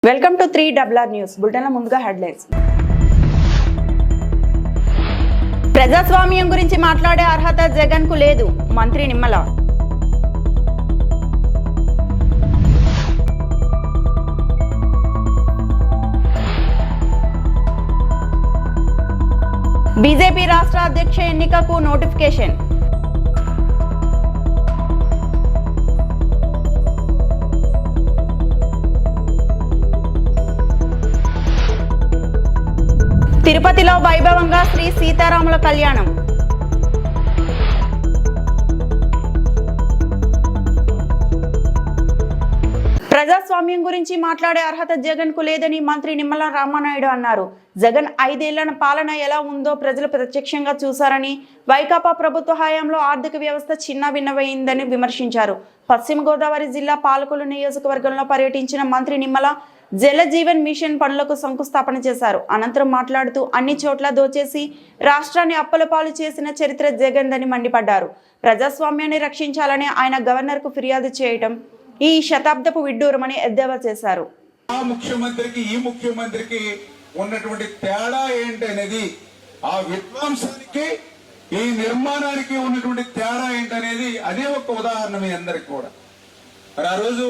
Welcome to 3RR news bulletin లో ముందుగా headlines. ప్రజాస్వామ్యం గురించి మాట్లాడే అర్హత జగన్ కు లేదు, మంత్రి నిమ్మల. బీజేపీ రాష్ట్ర అధ్యక్ష ఎన్నికకు నోటిఫికేషన్. తిరుపతిలో వైభవంగా శ్రీ సీతారాముల కళ్యాణం. ప్రజాస్వామ్యం గురించి మాట్లాడే అర్హత జగన్ కు లేదని మంత్రి నిమ్మల రామానాయుడు అన్నారు. జగన్ 5 ఏళ్ల పాలన ఎలా ఉందో ప్రజలు ప్రత్యక్షంగా చూశారని, వైకాపా ప్రభుత్వ హయాంలో ఆర్థిక వ్యవస్థ చిన్నభిన్నమైందని విమర్శించారు. పశ్చిమ గోదావరి జిల్లా పాలకొల్లు నియోజకవర్గంలో పర్యటించిన మంత్రి నిమ్మల జల జీవన్ మిషన్ పనులకు శంకుస్థాపన చేశారు. అనంతరం మాట్లాడుతూ అన్ని చోట్ల దోచేసి రాష్ట్రాన్ని అప్పులపాలు చేసిన చరిత్ర జగన్దని మండిపడ్డారు. ప్రజాస్వామ్యాన్ని రక్షించాలని ఆయన గవర్నర్ కు ఫిర్యాదు చేయడం ఈ శతాబ్దపు విడ్డూరమని ఎద్దేవా చేశారు. ఆ ముఖ్యమంత్రికి ఈ ముఖ్యమంత్రికి ఉన్నటువంటి తేడా ఏంటనేది, ఆ విధ్వంసానికి ఈ నిర్మాణానికి ఉన్నటువంటి తేడా ఏంటనేది అదే ఒక ఉదాహరణ మీ అందరికి కూడా. మరి ఆ రోజు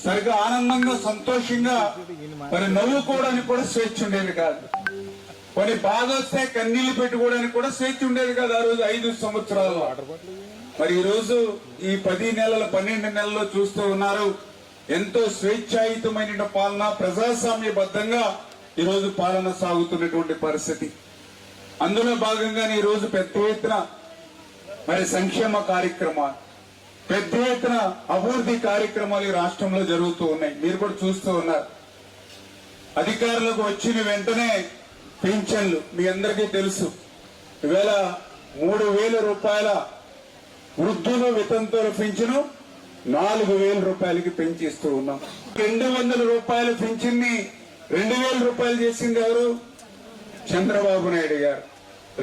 సరిగ్గా ఆనందంగా సంతోషంగా మరి నవ్వుకోవడానికి కూడా స్వేచ్ఛ ఉండేది కాదు. కొన్ని బాధ వస్తే కన్నీళ్లు పెట్టుకోవడానికి కూడా స్వేచ్ఛ ఉండేది కాదు ఆ రోజు 5 సంవత్సరాల్లో. మరి ఈ రోజు ఈ 10 నెలల 12 నెలల్లో చూస్తూ ఉన్నారు, ఎంతో స్వేచ్ఛాయుతమైన పాలన, ప్రజాస్వామ్యబద్ధంగా ఈ రోజు పాలన సాగుతున్నటువంటి పరిస్థితి. అందులో భాగంగానే ఈ రోజు పెద్ద ఎత్తున మరి సంక్షేమ కార్యక్రమాలు, పెద్ద ఎత్తున అభివృద్ధి కార్యక్రమాలు ఈ రాష్ట్రంలో జరుగుతూ ఉన్నాయి. మీరు కూడా చూస్తూ ఉన్నారు. అధికారులకు వచ్చిన వెంటనే పింఛన్లు మీ అందరికీ తెలుసు. ఈవేళ 3,000 రూపాయల వృద్ధుల వితంతువుల పింఛను 4,000 రూపాయలకి పెంచిస్తూ ఉన్నాం. 200 రూపాయల పింఛన్ని 2,000 రూపాయలు చేసింది ఎవరు? చంద్రబాబు నాయుడు గారు.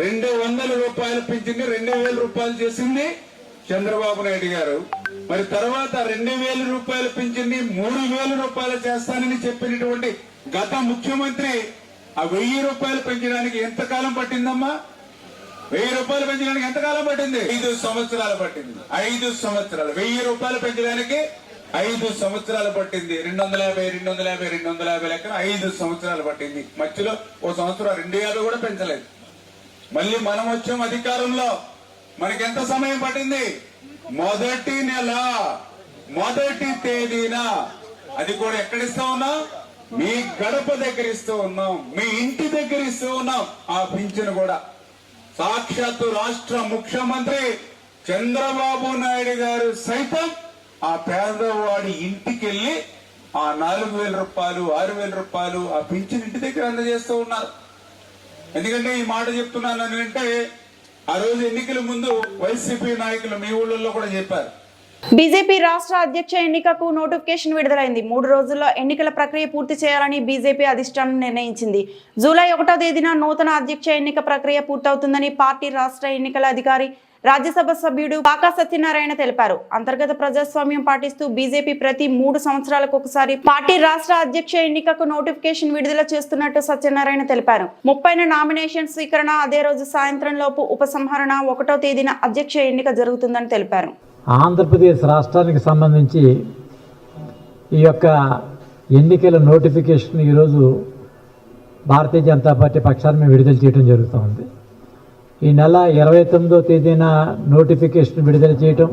200 రూపాయల పింఛన్ని 2,000 రూపాయలు చేసింది చంద్రబాబు నాయుడు గారు. మరి తర్వాత 2,000 రూపాయల పింఛన్ని 3,000 రూపాయలు చేస్తానని చెప్పినటువంటి గత ముఖ్యమంత్రి ఆ 1,000 రూపాయలు పెంచడానికి ఎంతకాలం పట్టిందమ్మా? 1,000 రూపాయలు పెంచడానికి ఎంతకాలం పట్టింది? 5 సంవత్సరాలు పట్టింది. 5 సంవత్సరాలు 1,000 రూపాయలు పెంచడానికి 5 సంవత్సరాలు పట్టింది. 250 లెక్కన 5 సంవత్సరాలు పట్టింది. మధ్యలో ఓ సంవత్సరం 2,50 కూడా పెంచలేదు. మళ్ళీ మనం వచ్చాం అధికారంలో, మనకెంత సమయం పట్టింది? మొదటి నెల మొదటి తేదీన, అది కూడా ఎక్కడిస్తా ఉన్నాం? మీ గడప దగ్గర ఇస్తూ ఉన్నాం, మీ ఇంటి దగ్గర ఇస్తూ ఉన్నాం. ఆ పింఛను కూడా సాక్షాత్తు రాష్ట్ర ముఖ్యమంత్రి చంద్రబాబు నాయుడు గారు సైతం ఆ పేదవాడి ఇంటికి వెళ్లి ఆ 4,000 రూపాయలు 6,000 రూపాయలు ఆ పింఛన్ ఇంటి దగ్గర అందజేస్తూ ఉన్నారు. ఎందుకంటే ఈ మాట చెప్తున్నాను అంటే, ఆ రోజు ఎన్నికల ముందు వైసీపీ నాయకులు మీ ఊళ్ళల్లో కూడా చెప్పారు. బీజేపీ రాష్ట్ర అధ్యక్ష ఎన్నికకు నోటిఫికేషన్ విడుదలైంది. 3 రోజుల్లో ఎన్నికల ప్రక్రియ పూర్తి చేయాలని బీజేపీ అధిష్టానం నిర్ణయించింది. జూలై 1వ తేదీన నూతన అధ్యక్ష ఎన్నిక ప్రక్రియ పూర్తవుతుందని పార్టీ రాష్ట్ర ఎన్నికల అధికారి, రాజ్యసభ సభ్యుడు పాకా సత్యనారాయణ తెలిపారు. అంతర్గత ప్రజాస్వామ్యం పాటిస్తూ బీజేపీ ప్రతి 3 సంవత్సరాలకు ఒకసారి పార్టీ రాష్ట్ర అధ్యక్ష ఎన్నికకు నోటిఫికేషన్ విడుదల చేస్తున్నట్టు సత్యనారాయణ తెలిపారు. 30న నామినేషన్ స్వీకరణ, అదే రోజు సాయంత్రం లోపు ఉపసంహరణ, 1వ తేదీన అధ్యక్ష ఎన్నిక జరుగుతుందని తెలిపారు. ఆంధ్రప్రదేశ్ రాష్ట్రానికి సంబంధించి ఈ యొక్క ఎన్నికల నోటిఫికేషన్ ఈరోజు భారతీయ జనతా పార్టీ పక్షాన్ని విడుదల చేయడం జరుగుతుంది. ఈ నెల 29వ తేదీన నోటిఫికేషన్ విడుదల చేయటం,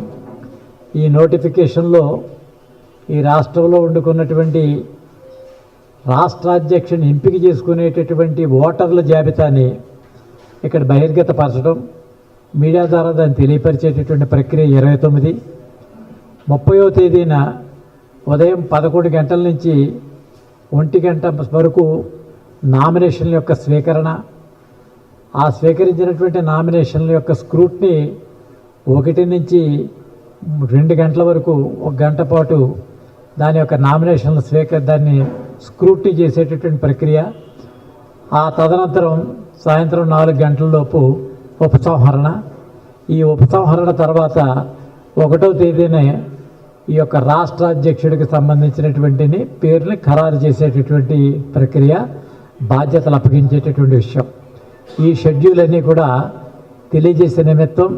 ఈ నోటిఫికేషన్లో ఈ రాష్ట్రంలో వండుకున్నటువంటి రాష్ట్రాధ్యక్షుని ఎంపిక చేసుకునేటటువంటి ఓటర్ల జాబితాని ఇక్కడ బహిర్గతపరచడం, మీడియా ద్వారా దాన్ని తెలియపరిచేటటువంటి ప్రక్రియ 29. 30వ తేదీన ఉదయం 11 గంటల నుంచి 1 గంట వరకు నామినేషన్ల యొక్క స్వీకరణ, ఆ స్వీకరించినటువంటి నామినేషన్ల యొక్క స్క్రూట్ని 1 నుంచి 2 గంటల వరకు 1 గంట పాటు దాని యొక్క నామినేషన్ల దాన్ని స్క్రూట్నీ చేసేటటువంటి ప్రక్రియ. ఆ తదనంతరం సాయంత్రం 4 గంటలలోపు ఉపసంహరణ. ఈ ఉపసంహరణ తర్వాత 1వ తేదీనే ఈ యొక్క రాష్ట్ర అధ్యక్షుడికి సంబంధించినటువంటి పేర్లు ఖరారు చేసేటటువంటి ప్రక్రియ, బాధ్యతలు అప్పగించేటటువంటి విషయం. ఈ షెడ్యూల్ అన్నీ కూడా తెలియజేసే నిమిత్తం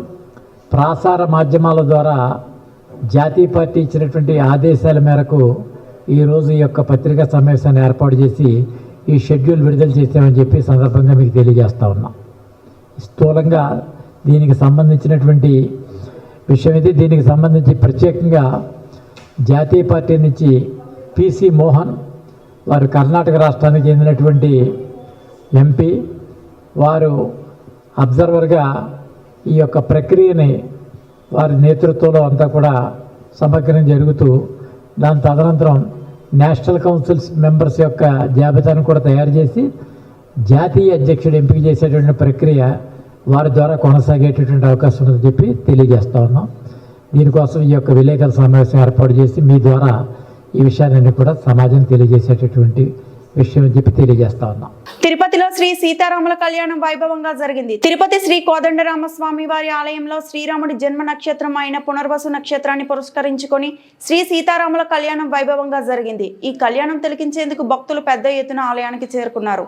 ప్రసార మాధ్యమాల ద్వారా జాతీయ పార్టీ ఇచ్చినటువంటి ఆదేశాల మేరకు ఈరోజు ఈ యొక్క పత్రికా సమావేశాన్ని ఏర్పాటు చేసి ఈ షెడ్యూల్ విడుదల చేసామని చెప్పి సందర్భంగా మీకు తెలియజేస్తా ఉన్నాం. స్థూలంగా దీనికి సంబంధించినటువంటి విషయం ఇది. దీనికి సంబంధించి ప్రత్యేకంగా జాతీయ పార్టీ నుంచి పిసి మోహన్, వారు కర్ణాటక రాష్ట్రానికి చెందినటువంటి ఎంపీ, వారు అబ్జర్వర్గా ఈ యొక్క ప్రక్రియని వారి నేతృత్వంలో అంతా కూడా సమగ్రం జరుగుతూ దాని తదనంతరం నేషనల్ కౌన్సిల్స్ మెంబర్స్ యొక్క జాబితాను కూడా తయారు చేసి జాతీయ అధ్యక్షుడు ఎంపిక చేసేటువంటి ప్రక్రియ వారి ద్వారా కొనసాగేటటువంటి అవకాశం ఉందని చెప్పి తెలియజేస్తా ఉన్నాం. దీనికోసం ఈ యొక్క విలేకరుల సమావేశం ఏర్పాటు చేసి మీ ద్వారా ఈ విషయాన్ని కూడా సమాజం తెలియజేసేటటువంటి విషయం అని చెప్పి తెలియజేస్తా ఉన్నాం. తిరుపతిలో శ్రీ సీతారాముల కళ్యాణం వైభవంగా జరిగింది. తిరుపతి శ్రీ కోదండరామస్వామి వారి ఆలయంలో శ్రీరాముడి జన్మ నక్షత్రం అయిన పునర్వసు నక్షత్రాన్ని పురస్కరించుకొని శ్రీ సీతారాముల కళ్యాణం వైభవంగా జరిగింది. ఈ కళ్యాణం తిలకించేందుకు భక్తులు పెద్ద ఎత్తున ఆలయానికి చేరుకున్నారు.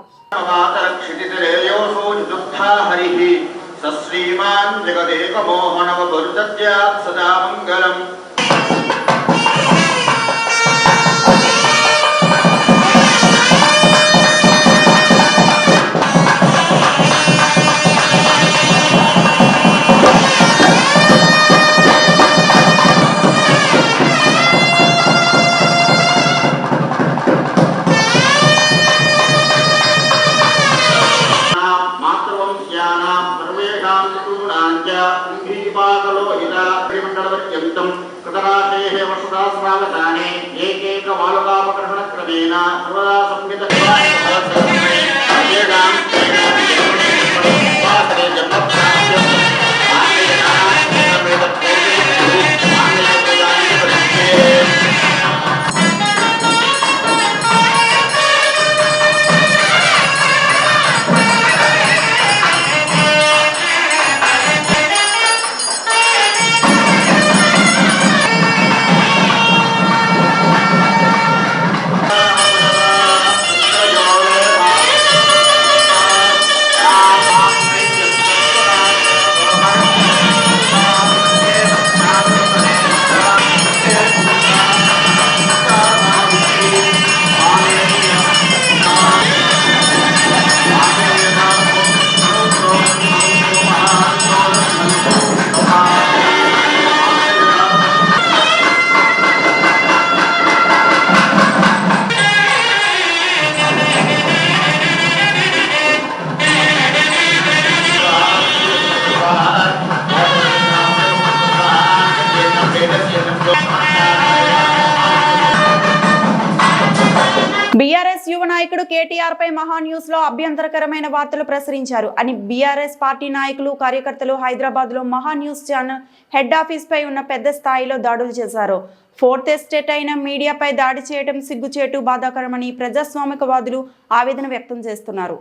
బీఆర్ఎస్ యువ నాయకుడు కేటీఆర్ పై మహా న్యూస్ లో అభ్యంతరకరమైన వార్తలు ప్రసరించారు అని బీఆర్ఎస్ పార్టీ నాయకులు, కార్యకర్తలు హైదరాబాద్ లో మహా న్యూస్ ఛానల్ హెడ్ ఆఫీస్ పై ఉన్న పెద్ద స్థాయిలో దాడులు చేశారు. ఫోర్త్ ఎస్టేట్ అయిన మీడియాపై దాడి చేయడం సిగ్గుచేటు, బాధాకరమని ప్రజాస్వామికవాదులు ఆవేదన వ్యక్తం చేస్తున్నారు.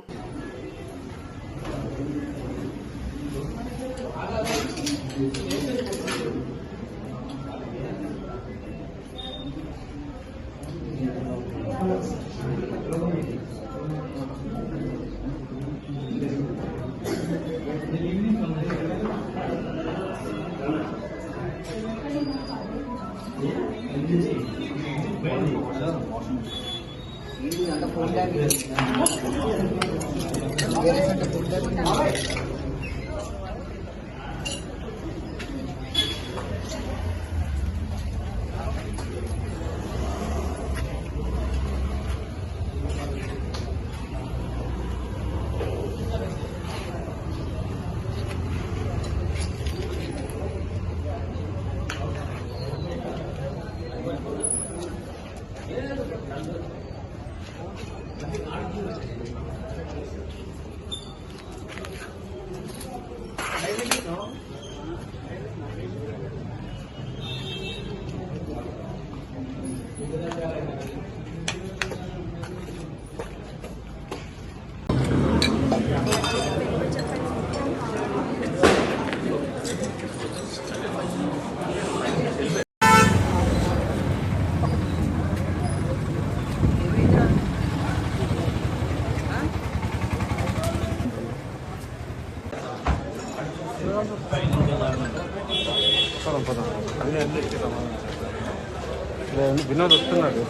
వినోద్ వస్తున్నాడు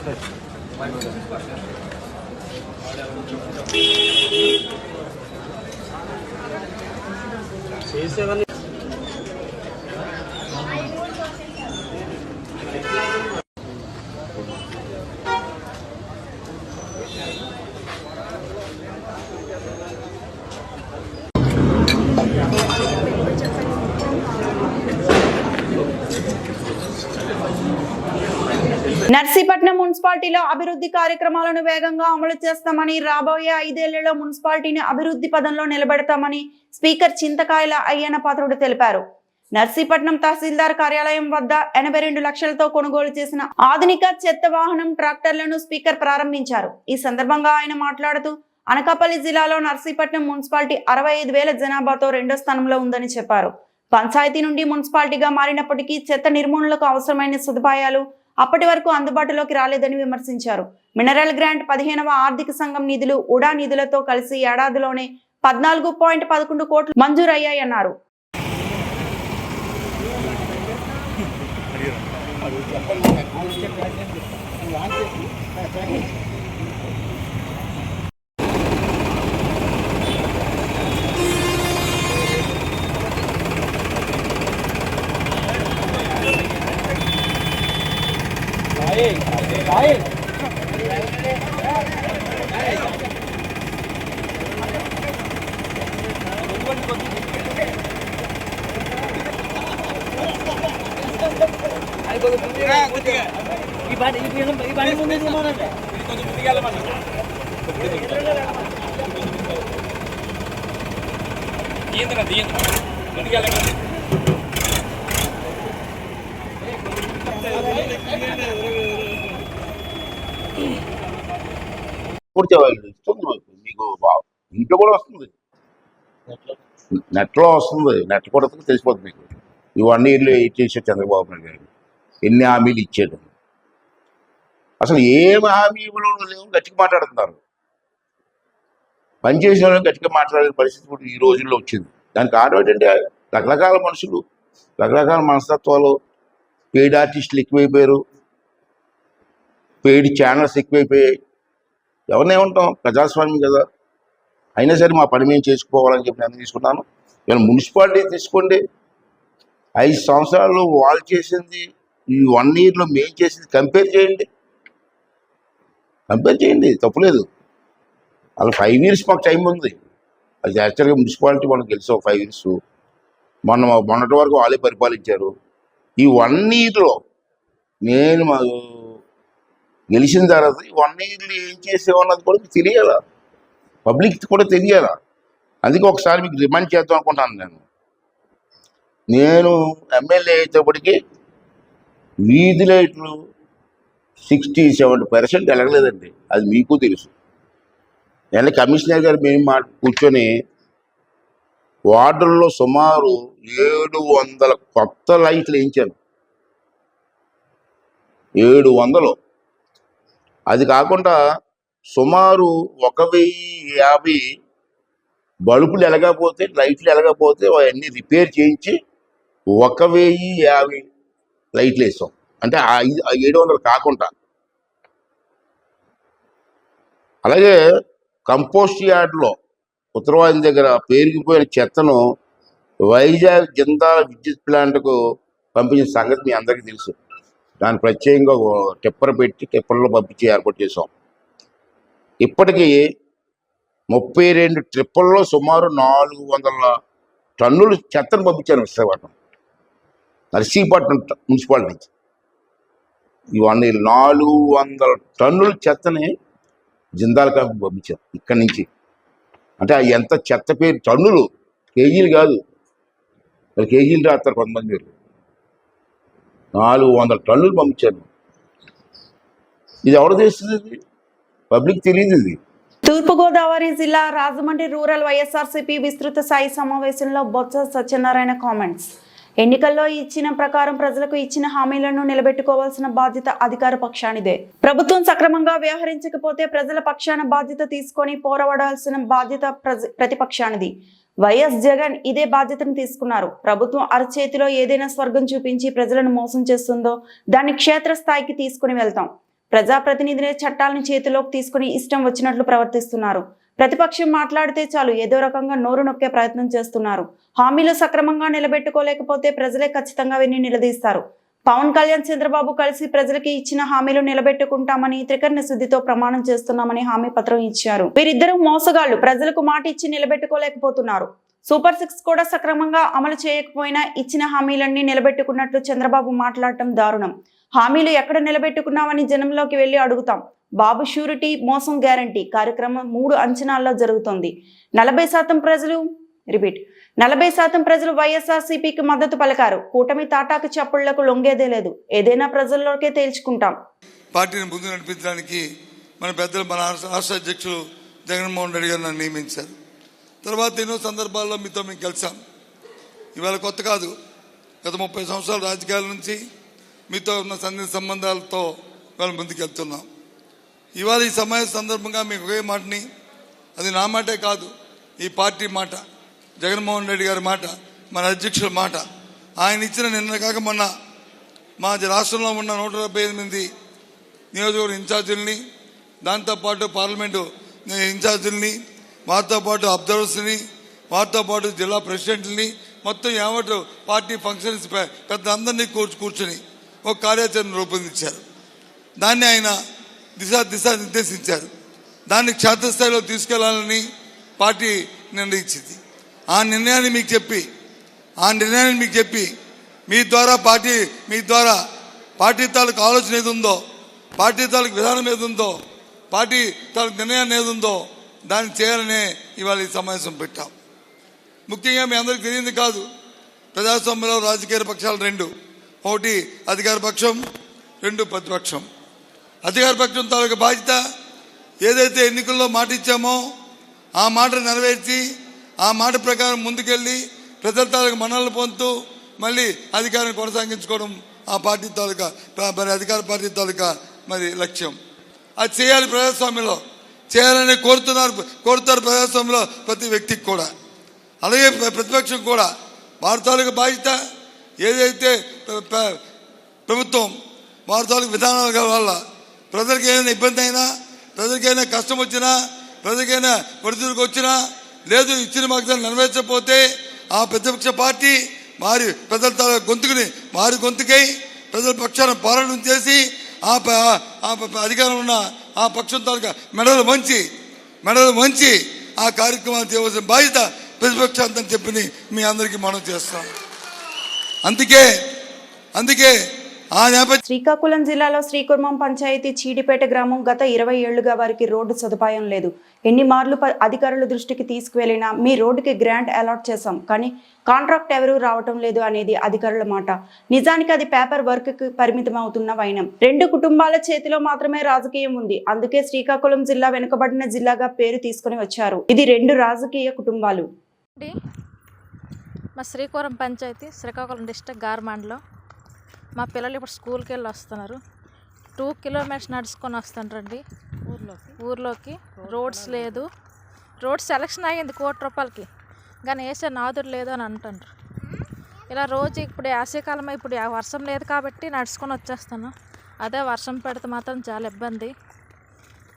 చేసేవన్నీ నర్సీపట్నం మున్సిపాలిటీలో అభివృద్ధి కార్యక్రమాలను వేగంగా అమలు చేస్తామని, రాబోయే 5 ఏళ్లలో మున్సిపాలిటీని అభివృద్ధి పదంలో నిలబెడతామని స్పీకర్ చింతకాయల అయ్యన్న పాత్రుడు తెలిపారు. నర్సీపట్నం తహసీల్దార్ కార్యాలయం వద్ద 82 లక్షలతో కొనుగోలు చేసిన ఆధునిక చెత్త వాహనం ట్రాక్టర్లను స్పీకర్ ప్రారంభించారు. ఈ సందర్భంగా ఆయన మాట్లాడుతూ అనకాపల్లి జిల్లాలో నర్సీపట్నం మున్సిపాలిటీ 65,000 జనాభాతో 2వ స్థానంలో ఉందని చెప్పారు. పంచాయతీ నుండి మున్సిపాలిటీగా మారినప్పటికీ చెత్త నిర్మూలనకు అవసరమైన సదుపాయాలు అప్పటి వరకు అందుబాటులోకి రాలేదని విమర్శించారు. మినరల్ గ్రాంట్ 15వ ఆర్థిక సంఘం నిధులు ఉడా నిధులతో కలిసి ఏడాదిలోనే 14.11 కోట్లు మంజూరయ్యాయన్నారు. మీకు ఇంట్లో కూడా వస్తుంది, నెట్లో వస్తుంది, నెట్ కూడా తెలిసిపోతుంది మీకు. ఇవన్నీ ఇల్లు చేసాడు చంద్రబాబు నాయుడు గారు, ఎన్ని హామీలు ఇచ్చాడు. అసలు ఏం హామీ ఇవ్వడం లేవు, గట్టిగా మాట్లాడుతున్నారు. పనిచేసిన వాళ్ళు గట్టిగా మాట్లాడే పరిస్థితి ఇప్పుడు ఈ రోజుల్లో వచ్చింది. దానికి కారణం ఏంటంటే రకరకాల మనుషులు, రకరకాల మనస్తత్వాలు, పెయిడ్ ఆర్టిస్టులు ఎక్కువైపోయారు, పెయిడ్ ఛానల్స్ ఎక్కువైపోయాయి. ఎవరినే ఉంటాం, ప్రజాస్వామ్యం కదా. అయినా సరే మా పని మేము చేసుకోవాలని చెప్పి నేను తీసుకున్నాను. నేను మున్సిపాలిటీ తీసుకోండి, 5 సంవత్సరాలు వాళ్ళు చేసింది, ఈ 1 ఇయర్లో మేము చేసింది కంపేర్ చేయండి, తప్పులేదు. అలా 5 ఇయర్స్ మాకు టైం ఉంది. అది యాక్చువల్గా మున్సిపాలిటీ మనకు తెలుసు 5 ఇయర్స్. మొన్నటి వరకు వాళ్ళే పరిపాలించారు. ఈ 1 ఇయర్లో నేను గెలిచిన తర్వాత ఈ 1 ఇయర్లో ఏం చేసేవన్నది కూడా మీకు తెలియాలా, పబ్లిక్ కూడా తెలియాలా. అందుకే ఒకసారి మీకు రిమైండ్ చేద్దాం అనుకుంటాను. నేను ఎమ్మెల్యే అయ్యేటప్పటికీ వీధి లైట్లు 60-70% ఎలగలేదండి. అది మీకు తెలుసు. నేను కమిషనర్ గారు మేము కూర్చొని వార్డుల్లో సుమారు 700 కొత్త లైట్లు వేయించాను. 700. అది కాకుండా సుమారు 1050 బల్బులు ఎలగకపోతే, లైట్లు ఎలగకపోతే అవన్నీ రిపేర్ చేయించి 1050 లైట్లు వేసాం. అంటే 700 కాకుండా. అలాగే కంపోస్ట్ యార్డ్లో ఉత్తరవాది దగ్గర పేరుకుపోయిన చెత్తను వైజాగ్ జిందాల్ విద్యుత్ ప్లాంట్కు పంపించిన సంగతి మీ అందరికీ తెలుసు. దాన్ని ప్రత్యేకంగా టిప్పర్ పెట్టి టిప్పర్లో పంపించి ఏర్పాటు చేసాం. ఇప్పటికీ 32 ట్రిప్పుల్లో సుమారు 400 టన్నులు చెత్తను పంపించాను విశాఖపట్నం, నర్సీపట్నం మున్సిపాలిటీ నుంచి. ఇవన్నీ 400 టన్నుల చెత్తని జిందాల్ కంపెనీ పంపించాం ఇక్కడి నుంచి. అంటే ఎంత చెత్త పేరు, టన్నులు, కేజీలు కాదు. మరి కేజీలు రాస్తారు కొంతమంది మీరు. 400 టన్నులు పంపించాను. ఇది ఎవరు చేస్తుంది? పబ్లిక్ తెలియదు. ఇది తూర్పుగోదావరి జిల్లా రాజమండ్రి రూరల్ వైఎస్ఆర్సీపీ విస్తృత స్థాయి సమావేశంలో బొత్స సత్యనారాయణ కామెంట్స్. ఎన్నికల్లో ఇచ్చిన ప్రకారం ప్రజలకు ఇచ్చిన హామీలను నిలబెట్టుకోవాల్సిన బాధ్యత అధికార పక్షానిదే. ప్రభుత్వం సక్రమంగా వ్యవహరించకపోతే ప్రజల పక్షాన బాధ్యత తీసుకొని పోరాడాల్సిన బాధ్యత ప్రతిపక్షానిది. వైఎస్ జగన్ ఇదే బాధ్యతను తీసుకున్నారు. ప్రభుత్వం అరచేతిలో ఏదైనా స్వర్గం చూపించి ప్రజలను మోసం చేస్తుందో దాన్ని క్షేత్రస్థాయికి తీసుకుని వెళ్తాం. ప్రజాప్రతినిధులే చట్టాలను చేతిలోకి తీసుకుని ఇష్టం వచ్చినట్లు ప్రవర్తిస్తున్నారు. ప్రతిపక్షం మాట్లాడితే చాలు ఏదో రకంగా నోరు నొక్కే ప్రయత్నం చేస్తున్నారు. హామీలు సక్రమంగా నిలబెట్టుకోలేకపోతే ప్రజలే ఖచ్చితంగా విని నిలదీస్తారు. పవన్ కళ్యాణ్, చంద్రబాబు కలిసి ప్రజలకి ఇచ్చిన హామీలు నిలబెట్టుకుంటామని త్రికరణ శుద్ధితో ప్రమాణం చేస్తున్నామని హామీ పత్రం ఇచ్చారు. వీరిద్దరూ మోసగాళ్లు. ప్రజలకు మాట ఇచ్చి నిలబెట్టుకోలేకపోతున్నారు. సూపర్ 6 కూడా సక్రమంగా అమలు చేయకపోయినా ఇచ్చిన హామీలన్నీ నిలబెట్టుకున్నట్లు చంద్రబాబు మాట్లాడటం దారుణం. హామీలు ఎక్కడ నిలబెట్టుకున్నామని జనంలోకి వెళ్లి అడుగుతాం. బాబు షూరిటీ, మోసం గ్యారంటీ కార్యక్రమం 3 అంచనాల్లో జరుగుతోంది. 40% ప్రజలు వైఎస్ఆర్సీపీకి మద్దతు పలికారు. కూటమి తాటాకు చప్పుళ్లకు లొంగేదే లేదు. ఏదైనా ప్రజల్లోకే తేల్చుకుంటాం. పార్టీని ముందు నడిపించడానికి మన పెద్దలు, మన రాష్ట్ర అధ్యక్షులు జగన్మోహన్ రెడ్డి గారు నన్ను నియమించారు. తర్వాత ఎన్నో సందర్భాల్లో మీతో మేము కలిసాం. ఇవాళ కొత్త కాదు. గత 30 సంవత్సరాల రాజకీయాల నుంచి మీతో ఉన్న సన్నిహిత సంబంధాలతో ఇవాళ ముందుకెళ్తున్నాం. ఇవాళ ఈ సమావేశ సందర్భంగా మీకు ఒకే మాటని, అది నా మాటే కాదు, ఈ పార్టీ మాట, జగన్మోహన్ రెడ్డి గారి మాట, మన అధ్యక్షుల మాట, ఆయన ఇచ్చిన నిన్న కాక మొన్న మా రాష్ట్రంలో ఉన్న 178 నియోజకవర్గ ఇన్ఛార్జీలని, దాంతోపాటు పార్లమెంటు ఇన్ఛార్జీలని, వారితో పాటు అబ్జర్వర్స్ని, వారితో పాటు జిల్లా ప్రెసిడెంట్ని, మొత్తం యావత్తు పార్టీ ఫంక్షన్స్ పెద్దలందరినీ కూర్చుని ఒక కార్యాచరణ రూపొందించారు. దాన్ని ఆయన దిశ నిర్దేశించారు. దాన్ని క్షేత్రస్థాయిలో తీసుకెళ్లాలని పార్టీ నిర్ణయించింది. ఆ నిర్ణయాన్ని మీకు చెప్పి మీ ద్వారా పార్టీ తాలూకు ఆలోచన ఏది ఉందో, పార్టీ తాలూకు విధానం ఏది ఉందో, పార్టీ తాలూకు నిర్ణయాన్ని ఏది ఉందో దాన్ని చేయాలనే ఇవాళ ఈ సమావేశం పెట్టాం. ముఖ్యంగా మీ అందరికీ తెలియంది కాదు, ప్రజాస్వామ్యంలో రాజకీయ పక్షాలు 2, ఒకటి అధికార పక్షం, 2 ప్రతిపక్షం. అధికార పక్షం తాలూకు బాధ్యత ఏదైతే ఎన్నికల్లో మాట ఇచ్చామో ఆ మాట నెరవేర్చి ఆ మాట ప్రకారం ముందుకెళ్ళి ప్రజల తాలూకు మన్ననలు పొందుతూ మళ్ళీ అధికారాన్ని కొనసాగించుకోవడం ఆ పార్టీ తాలూకా అధికార పార్టీ తాలూకా లక్ష్యం. అది చేయాలి, ప్రజాస్వామ్యంలో చేయాలని కోరుతారు ప్రజాస్వామ్యంలో ప్రతి వ్యక్తికి కూడా. అలాగే ప్రతిపక్షం కూడా వారి తాలూకు బాధ్యత ఏదైతే ప్రభుత్వం వారి తాలూకు విధానాల వల్ల ప్రజలకు ఏదైనా ఇబ్బంది అయినా, ప్రజలకైనా కష్టం వచ్చినా, ప్రజలకైనా ఒడిదుడుకు వచ్చినా, లేదు ఇచ్చిన వాగ్దానాలు నెరవేర్చకపోతే ఆ ప్రతిపక్ష పార్టీ ప్రజల తాలూకు గొంతుకుని వారి గొంతుకై ప్రజల పక్షాన పోరాటం చేసి ఆ అధికారం ఉన్న ఆ పక్షం తాలూకా మెడలు వంచి ఆ కార్యక్రమాలు చేయవలసిన బాధ్యత ప్రతిపక్షాంతని చెప్పి మీ అందరికీ మనం చేస్తాం. అందుకే ఆ నేపథ్యం. శ్రీకాకుళం జిల్లాలో శ్రీకుర్మం పంచాయతీ చీడిపేట గ్రామం గత 20 ఏళ్లుగా వారికి రోడ్డు సదుపాయం లేదు. ఎన్ని మార్లు అధికారుల దృష్టికి తీసుకువెళ్లినా మీ రోడ్డుకి గ్రాంట్ అలాట్ చేశాం, కానీ కాంట్రాక్ట్ ఎవరూ రావటం లేదు అనేది అధికారుల మాట. నిజానికి అది పేపర్ వర్క్ కి పరిమితం అవుతున్న వైనం. 2 కుటుంబాల చేతిలో మాత్రమే రాజకీయం ఉంది. అందుకే శ్రీకాకుళం జిల్లా వెనుకబడిన జిల్లాగా పేరు తీసుకుని వచ్చారు. ఇది 2 రాజకీయ కుటుంబాలు. మా శ్రీకాకుళం పంచాయతీ, శ్రీకాకుళం డిస్ట్రిక్ట్ గార్మండ్లో మా పిల్లలు ఇప్పుడు స్కూల్కి వెళ్ళి వస్తున్నారు. 2 కిలోమీటర్స్ నడుచుకొని వస్తుంటారండి ఊర్లోకి. రోడ్స్ లేదు. రోడ్ సెలక్షన్ అయ్యింది 1 కోటి రూపాయలకి, కానీ వేసే నాదుడు లేదు అని అంటుండ్రు. ఇలా రోజు ఇప్పుడు వేసవికాలం, ఇప్పుడు వర్షం లేదు కాబట్టి నడుచుకొని వచ్చేస్తాను. అదే వర్షం పెడితే మాత్రం చాలా ఇబ్బంది.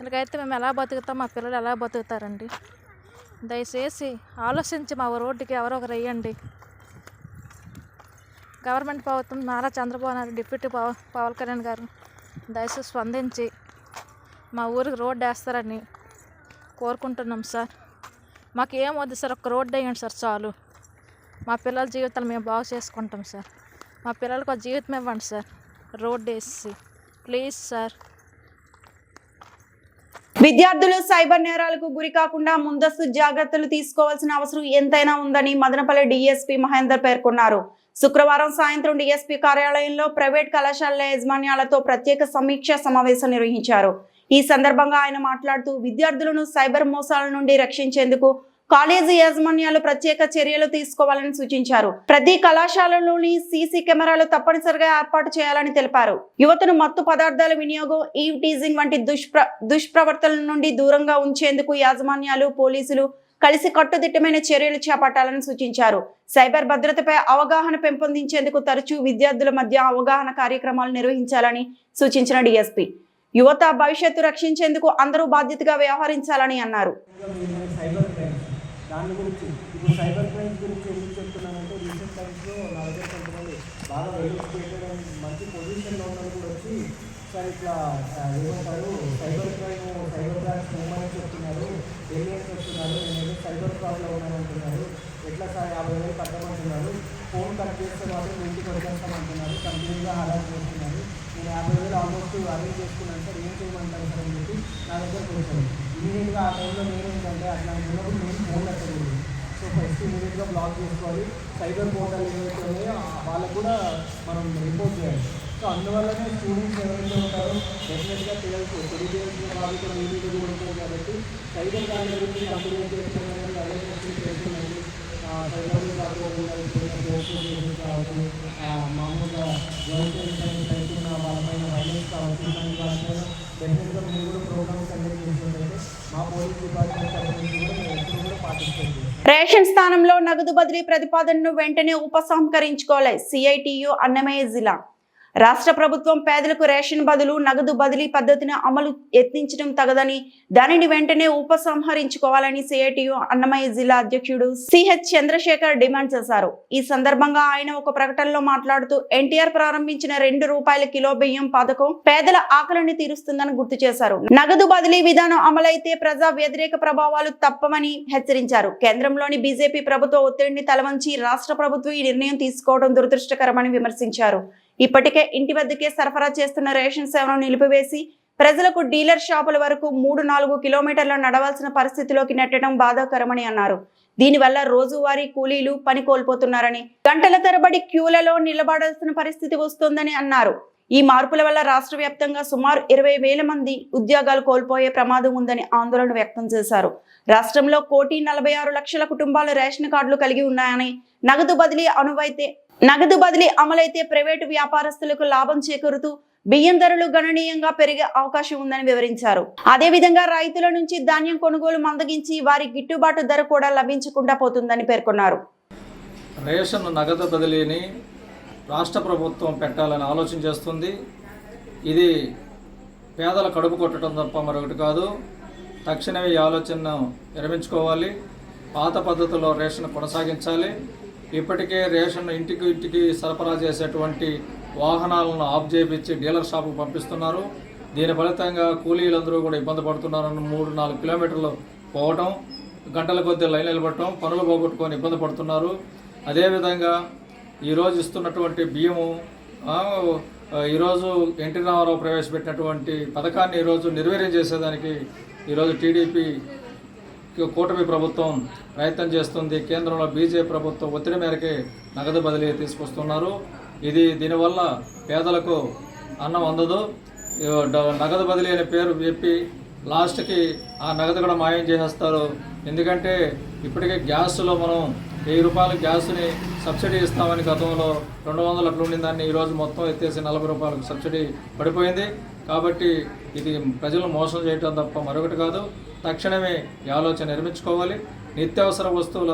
ఇలాగైతే మేము ఎలా బతుకుతాం, మా పిల్లలు ఎలా బతుకుతారండి? దయచేసి ఆలోచించి మా రోడ్డుకి ఎవరో ఒకరు వేయండి. గవర్నమెంట్ ప్రభుత్వం నారా చంద్రబాబు నాయుడు, డిప్యూటీ పవన్ కళ్యాణ్ గారు దయచేసి స్పందించి మా ఊరికి రోడ్డు వేస్తారని కోరుకుంటున్నాం సార్. మాకు ఏం వద్దు సార్, ఒక రోడ్డు వేయండి సార్ చాలు. మా పిల్లల జీవితాలు మేము బాగు చేసుకుంటాం సార్. మా పిల్లలకు ఒక జీవితం ఇవ్వండి సార్, రోడ్డు వేసి ప్లీజ్ సార్. విద్యార్థులు సైబర్ నేరాలకు గురి కాకుండా ముందస్తు జాగ్రత్తలు తీసుకోవాల్సిన అవసరం ఎంతైనా ఉందని మదనపల్లి డీఎస్పీ మహేందర్ పేర్కొన్నారు. శుక్రవారం సాయంత్రం డీఎస్పీ కార్యాలయంలో ప్రైవేట్ కళాశాలల యాజమాన్యాలతో ప్రత్యేక సమీక్షా సమావేశం నిర్వహించారు. ఈ సందర్భంగా ఆయన మాట్లాడుతూ విద్యార్థులను సైబర్ మోసాల నుండి రక్షించేందుకు కాలేజీ యాజమాన్యాలు ప్రత్యేక చర్యలు తీసుకోవాలని సూచించారు. ప్రతి కళాశాలలోని సీసీ కెమెరాలు తప్పనిసరిగా ఏర్పాటు చేయాలని తెలిపారు. యువతను మత్తు పదార్థాల వినియోగం, ఈవ్ టీజింగ్ వంటి దుష్ప్రవర్తనల నుండి దూరంగా ఉంచేందుకు యాజమాన్యాలు, పోలీసులు కలిసి కట్టుదిట్టమైన చర్యలు చేపట్టాలని సూచించారు. సైబర్ భద్రతపై అవగాహన పెంపొందించేందుకు తరచూ విద్యార్థుల మధ్య అవగాహన కార్యక్రమాలు నిర్వహించాలని సూచించిన డీఎస్పీ యువత భవిష్యత్తు రక్షించేందుకు అందరూ బాధ్యతగా వ్యవహరించాలని అన్నారు. దాని గురించి ఇప్పుడు సైబర్ క్రైమ్స్ గురించి ఎందుకు చెప్తున్నానంటే రీసెంట్ టైమ్స్లో నా దగ్గర కొంతమంది బాగా వెల్ఎడ్యుకేటెడ్ అండ్ మంచి పొజిషన్లో ఉన్నది కూడా వచ్చి సార్ ఇట్లా ఏమంటారు సైబర్ క్రైమ్స్ మూవ్మెంట్ చెప్తున్నారు, ఏలియన్స్ చెప్తున్నారు, నేను సైబర్ ఫ్రాడ్లో ఉన్నానంటున్నారు, ఎట్లా సార్ 50,000 కట్టమంటున్నారు, ఫోన్ కట్ చేస్తే మాత్రం ఇంటికి వచ్చేస్తామంటున్నారు, కంప్లీట్గా హరాస్ చేస్తున్నారు, నేను 50,000 ఆల్మోస్ట్ అరేంజ్ చేసుకున్నాను సార్, ఏం చేయమంటారు సార్ అని చెప్పి నా దగ్గరకు వచ్చాను. ఇమీడియట్గా ఆ టైంలో నేను ఏంటంటే అట్లా ఉన్నప్పుడు నేను ఫోన్ కట్టలేదు. సో ఫస్ట్ ఇమీడియట్గా బ్లాక్ చేసుకోవాలి. సైబర్ పోర్టల్ ఏవైతే ఉన్నాయో వాళ్ళకు కూడా మనం రిపోర్ట్ చేయాలి. సో అందువల్లనే స్టూడెంట్స్ ఎవరైతే ఉంటారో డెఫినెట్గా తెలుగు తెలియజేసిన వాళ్ళు కూడా ఈవీలు కూడా ఉంటారు కాబట్టి సైబర్ దాని గురించి కంప్లైంట్ చేస్తున్నారని అవేర్నెస్ చేస్తున్నారండి. సైబర్ కావచ్చు, మామూలుగా గవర్నమెంట్ అవుతున్న వాళ్ళపైన వైలెన్స్ కావచ్చు, ఇలాంటి వాళ్ళపైన డెఫినెట్గా మీరు కూడా ప్రోగ్రామ్స్ కండక్ట్ చేసినట్లయితే మా పోలీస్ డిపార్ట్మెంట్ తరఫు నుంచి కూడా మేము ఎప్పుడు కూడా పార్టిసిపేట్ చేస్తాం. రేషన్ స్థానంలో నగదు బదిలీ ప్రతిపాదనను వెంటనే ఉపసంహరించుకోవాలి. సిఐటియు అన్నమయ్య జిల్లా రాష్ట్ర ప్రభుత్వం పేదలకు రేషన్ బదులు నగదు బదిలీ పద్ధతిని అమలు యత్నించడం తగదని, దానిని వెంటనే ఉపసంహరించుకోవాలని సిఐటియు అన్నమయ్య జిల్లా అధ్యక్షుడు సిహెచ్ చంద్రశేఖర్ డిమాండ్ చేశారు. ఈ సందర్భంగా ఆయన ఒక ప్రకటనలో మాట్లాడుతూ ఎన్టీఆర్ ప్రారంభించిన ₹2 కిలో బియ్యం పథకం పేదల ఆకలిని తీరుస్తుందని గుర్తు చేశారు. నగదు బదిలీ విధానం అమలైతే ప్రజా వ్యతిరేక ప్రభావాలు తప్పవని హెచ్చరించారు. కేంద్రంలోని బీజేపీ ప్రభుత్వ ఒత్తిడిని తలవంచి రాష్ట్ర ప్రభుత్వం ఈ నిర్ణయం తీసుకోవడం దురదృష్టకరమని విమర్శించారు. ఇప్పటికే ఇంటి వద్దకే సరఫరా చేస్తున్న రేషన్ సేవను నిలిపివేసి ప్రజలకు డీలర్ షాపుల వరకు 3-4 కిలోమీటర్ల నడవాల్సిన పరిస్థితిలోకి నెట్టడం బాధాకరమని అన్నారు. దీనివల్ల రోజువారీ కూలీలు పని కోల్పోతున్నారని, గంటల తరబడి క్యూలలో నిలబడాల్సిన పరిస్థితి వస్తుందని అన్నారు. ఈ మార్పుల వల్ల రాష్ట్ర వ్యాప్తంగా సుమారు 20,000 మంది ఉద్యోగాలు కోల్పోయే ప్రమాదం ఉందని ఆందోళన వ్యక్తం చేశారు. రాష్ట్రంలో 1,46,00,000 కుటుంబాలు రేషన్ కార్డులు కలిగి ఉన్నాయని, నగదు బదిలీ అమలైతే ప్రైవేటు వ్యాపారస్తులకు లాభం చేకూరుతూ బియ్యం ధరలు గణనీయంగా పెరిగే అవకాశం ఉందని వివరించారు. అదేవిధంగా రైతుల నుంచి ధాన్యం కొనుగోలు మందగించి వారి గిట్టుబాటు ధర కూడా లభించకుండా పోతుందని పేర్కొన్నారు. రేషన్ నగదు బదిలీని రాష్ట్ర ప్రభుత్వం పెట్టాలని ఆలోచన చేస్తుంది. ఇది పేదల కడుపు కొట్టడం తప్ప మరొకటి కాదు. తక్షణమే ఈ ఆలోచనను విరమించుకోవాలి. పాత పద్ధతిలో రేషన్ కొనసాగించాలి. ఇప్పటికే రేషన్ ఇంటికి సరఫరా చేసేటువంటి వాహనాలను ఆఫ్ చేయించి డీలర్ షాపుకు పంపిస్తున్నారు. దీని ఫలితంగా కూలీలందరూ కూడా ఇబ్బంది పడుతున్నారని 3-4 కిలోమీటర్లు పోవటం, గంటల కొద్దీ లైన్ నిలబడటం, పనులు పోగొట్టుకొని ఇబ్బంది పడుతున్నారు. అదేవిధంగా ఈరోజు ఇస్తున్నటువంటి బియ్యము ఈరోజు ఎన్టీ రామారావు ప్రవేశపెట్టినటువంటి పథకాన్ని ఈరోజు నిర్వీర్యం చేసేదానికి ఈరోజు టీడీపీ కూటమి ప్రభుత్వం ప్రయత్నం చేస్తుంది. కేంద్రంలో బీజేపీ ప్రభుత్వం ఒత్తిడి మేరకే నగదు బదిలీ తీసుకొస్తున్నారు. దీనివల్ల పేదలకు అన్నం అందదు. నగదు బదిలీ అనే పేరు చెప్పి లాస్ట్కి ఆ నగదు కూడా మాయం చేసేస్తారు. ఎందుకంటే ఇప్పటికే గ్యాస్లో మనం ₹1000 గ్యాస్ని సబ్సిడీ ఇస్తామని గతంలో 200 అట్లా ఉండిన దాన్ని ఈరోజు మొత్తం ఎత్తేసి ₹40 సబ్సిడీ పడిపోయింది. కాబట్టి ఇది ప్రజలను మోసం చేయడం తప్ప మరొకటి కాదు. తక్షణమే ఈ ఆలోచన నిర్మించుకోవాలి. నిత్యావసర వస్తువుల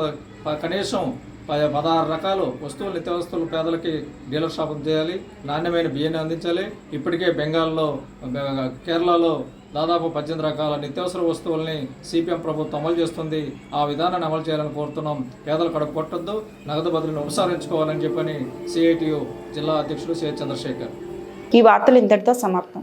కనీసం 16 రకాల వస్తువులు నిత్యావసరాలు పేదలకి డీలర్ షాపులు చేయాలి. నాణ్యమైన బియ్యాన్ని అందించాలి. ఇప్పటికే బెంగాల్లో, కేరళలో దాదాపు 18 రకాల నిత్యావసర వస్తువుల్ని సిపిఎం ప్రభుత్వం అమలు చేస్తుంది. ఆ విధానాన్ని అమలు చేయాలని కోరుతున్నాం. పేదలు కడుపు కొట్టొద్దు, నగదు బదిలీని ఉపసంహరించుకోవాలని చెప్పని సిఐటియు జిల్లా అధ్యక్షుడు సిహెచ్ చంద్రశేఖర్. ఈ వార్తలు ఇంతటితో సమాప్తం.